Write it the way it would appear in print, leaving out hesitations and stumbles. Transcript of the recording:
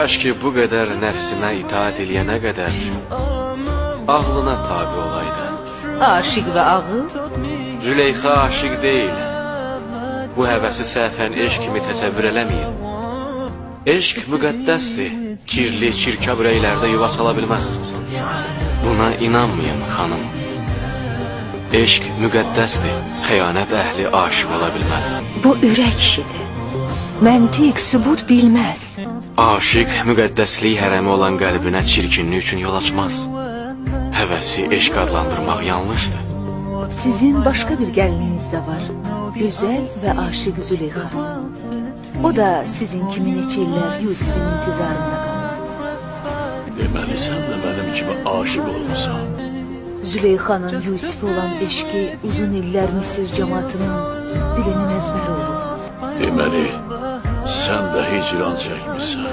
Kaş ki bu kadar nəfsinə itaat eləyənə qədər ağlına tabi olaydı. Aşık ve ağıl Züleyxa aşık deyil. Bu həvəsi səhvən eşq kimi təsəvvür eləməyin. Eşq müqəddəsdir. Kirli, çirkab ürəklərdə yuva sala bilməz. Buna inanmayın xanım. Eşq müqəddəsdir. Xəyanət əhli aşık ola bilməz. bu ürək işidir. Məntiq sübut bilməz. Aşık müqəddəslik hərəmi olan qəlbinə çirkinlik üçün yol açmaz. Həvəsi eşq adlandırmaq yanlışdır. Sizin başka bir gəliniz de var. Güzel ve aşık Züleyxa. O da sizin kimi neçə illər Yusuf'un intizarında qalır. Deməli sən də mənim kimi aşık olmusan. Züleyxa'nın Yusuf'a olan eşki uzun iller Mısır cemaatinin dilinin ezberi olur. Deməli sən də hicran çəkmisən.